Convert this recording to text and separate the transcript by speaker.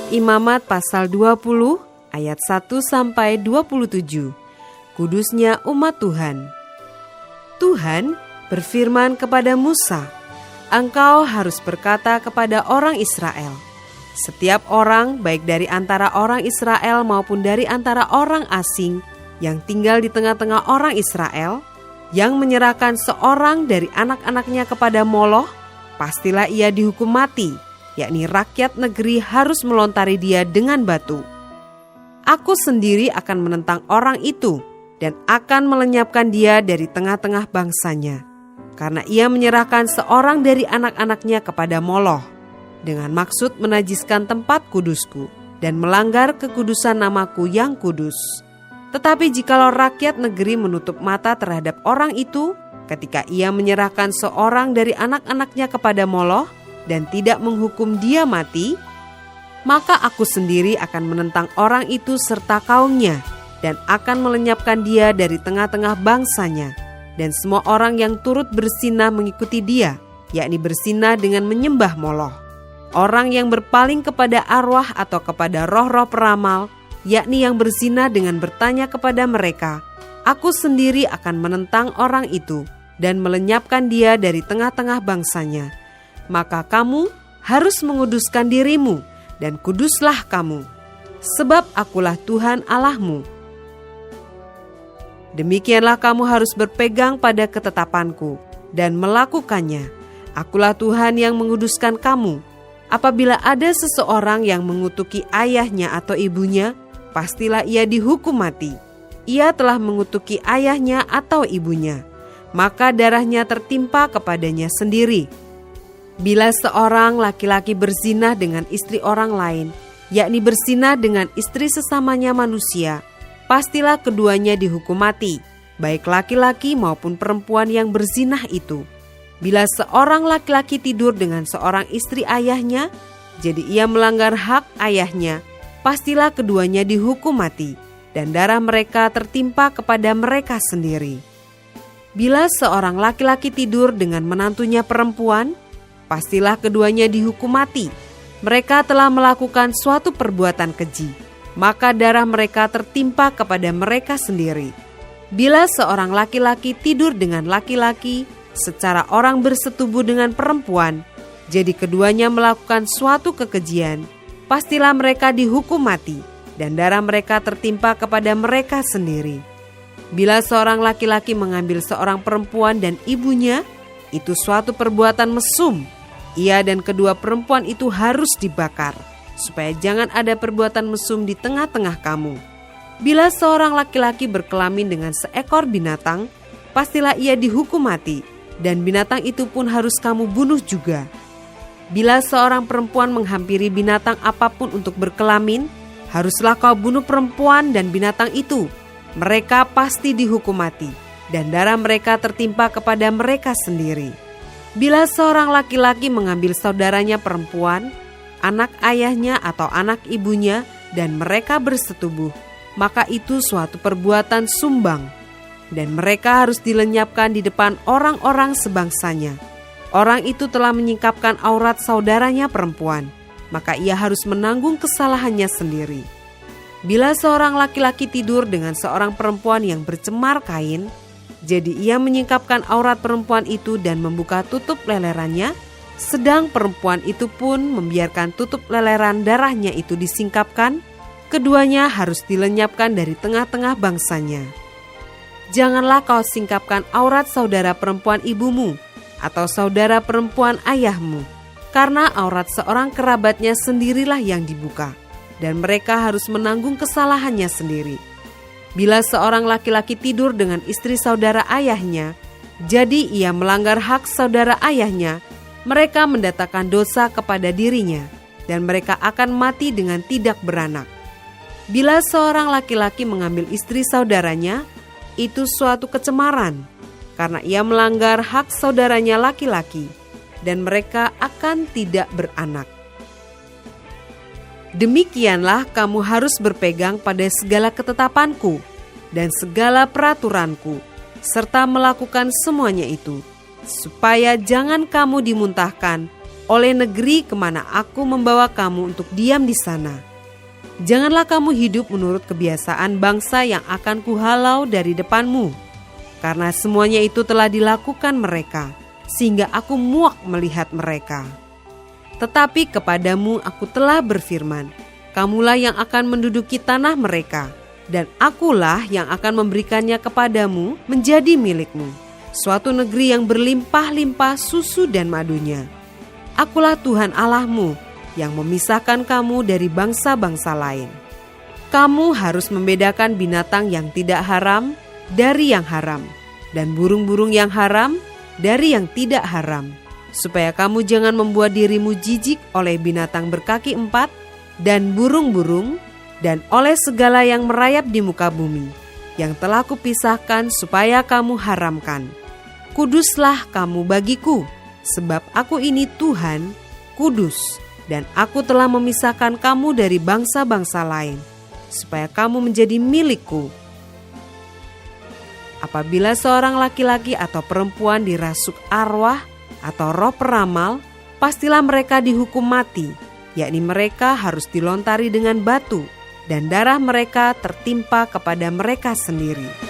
Speaker 1: Imamat pasal 20 ayat 1-27. Kudusnya umat Tuhan. Tuhan berfirman kepada Musa, "Engkau harus berkata kepada orang Israel, setiap orang baik dari antara orang Israel maupun dari antara orang asing yang tinggal di tengah-tengah orang Israel, yang menyerahkan seorang dari anak-anaknya kepada Moloch, pastilah ia dihukum mati, yakni rakyat negeri harus melontari dia dengan batu. Aku sendiri akan menentang orang itu dan akan melenyapkan dia dari tengah-tengah bangsanya, karena ia menyerahkan seorang dari anak-anaknya kepada Moloch, dengan maksud menajiskan tempat kudusku dan melanggar kekudusan namaku yang kudus. Tetapi jikalau rakyat negeri menutup mata terhadap orang itu, ketika ia menyerahkan seorang dari anak-anaknya kepada Moloch dan tidak menghukum dia mati, maka aku sendiri akan menentang orang itu serta kaumnya dan akan melenyapkan dia dari tengah-tengah bangsanya, dan semua orang yang turut bersinah mengikuti dia, yakni bersinah dengan menyembah Moloch. Orang yang berpaling kepada arwah atau kepada roh-roh peramal, yakni yang berzina dengan bertanya kepada mereka, aku sendiri akan menentang orang itu dan melenyapkan dia dari tengah-tengah bangsanya. Maka kamu harus menguduskan dirimu dan kuduslah kamu, sebab akulah Tuhan Allahmu. Demikianlah kamu harus berpegang pada ketetapanku dan melakukannya. Akulah Tuhan yang menguduskan kamu. Apabila ada seseorang yang mengutuki ayahnya atau ibunya, pastilah ia dihukum mati. Ia telah mengutuki ayahnya atau ibunya, maka darahnya tertimpa kepadanya sendiri. Bila seorang laki-laki berzinah dengan istri orang lain, yakni berzinah dengan istri sesamanya manusia, pastilah keduanya dihukum mati, baik laki-laki maupun perempuan yang berzinah itu. Bila seorang laki-laki tidur dengan seorang istri ayahnya, jadi ia melanggar hak ayahnya, pastilah keduanya dihukum mati, dan darah mereka tertimpa kepada mereka sendiri. Bila seorang laki-laki tidur dengan menantunya perempuan, pastilah keduanya dihukum mati. Mereka telah melakukan suatu perbuatan keji, maka darah mereka tertimpa kepada mereka sendiri. Bila seorang laki-laki tidur dengan laki-laki, secara orang bersetubuh dengan perempuan, jadi keduanya melakukan suatu kekejian, pastilah mereka dihukum mati, dan darah mereka tertimpa kepada mereka sendiri. Bila seorang laki-laki mengambil seorang perempuan dan ibunya, itu suatu perbuatan mesum. Ia dan kedua perempuan itu harus dibakar, supaya jangan ada perbuatan mesum di tengah-tengah kamu. Bila seorang laki-laki berkelamin dengan seekor binatang, pastilah ia dihukum mati, dan binatang itu pun harus kamu bunuh juga. Bila seorang perempuan menghampiri binatang apapun untuk berkelamin, haruslah kau bunuh perempuan dan binatang itu. Mereka pasti dihukum mati, dan darah mereka tertimpa kepada mereka sendiri. Bila seorang laki-laki mengambil saudaranya perempuan, anak ayahnya atau anak ibunya, dan mereka bersetubuh, maka itu suatu perbuatan sumbang, dan mereka harus dilenyapkan di depan orang-orang sebangsanya. Orang itu telah menyingkapkan aurat saudaranya perempuan, maka ia harus menanggung kesalahannya sendiri. Bila seorang laki-laki tidur dengan seorang perempuan yang bercemar kain, jadi ia menyingkapkan aurat perempuan itu dan membuka tutup lelerannya, sedang perempuan itu pun membiarkan tutup leleran darahnya itu disingkapkan, keduanya harus dilenyapkan dari tengah-tengah bangsanya. Janganlah kau singkapkan aurat saudara perempuan ibumu atau saudara perempuan ayahmu, karena aurat seorang kerabatnya sendirilah yang dibuka, dan mereka harus menanggung kesalahannya sendiri. Bila seorang laki-laki tidur dengan istri saudara ayahnya, jadi ia melanggar hak saudara ayahnya, mereka mendatangkan dosa kepada dirinya, dan mereka akan mati dengan tidak beranak. Bila seorang laki-laki mengambil istri saudaranya, itu suatu kecemaran, karena ia melanggar hak saudaranya laki-laki, dan mereka akan tidak beranak. Demikianlah kamu harus berpegang pada segala ketetapanku dan segala peraturanku, serta melakukan semuanya itu, supaya jangan kamu dimuntahkan oleh negeri kemana aku membawa kamu untuk diam di sana. Janganlah kamu hidup menurut kebiasaan bangsa yang akan kuhalau dari depanmu, karena semuanya itu telah dilakukan mereka, sehingga aku muak melihat mereka. Tetapi kepadamu aku telah berfirman, kamulah yang akan menduduki tanah mereka, dan akulah yang akan memberikannya kepadamu menjadi milikmu, suatu negeri yang berlimpah-limpah susu dan madunya. Akulah Tuhan Allahmu yang memisahkan kamu dari bangsa-bangsa lain. Kamu harus membedakan binatang yang tidak haram dari yang haram, dan burung-burung yang haram dari yang tidak haram, supaya kamu jangan membuat dirimu jijik oleh binatang berkaki 4 dan burung-burung, dan oleh segala yang merayap di muka bumi, yang telah kupisahkan supaya kamu haramkan. Kuduslah kamu bagiku, sebab aku ini Tuhan, kudus, dan aku telah memisahkan kamu dari bangsa-bangsa lain, supaya kamu menjadi milikku. Apabila seorang laki-laki atau perempuan dirasuk arwah atau roh peramal, pastilah mereka dihukum mati, yakni mereka harus dilontari dengan batu, dan darah mereka tertimpa kepada mereka sendiri.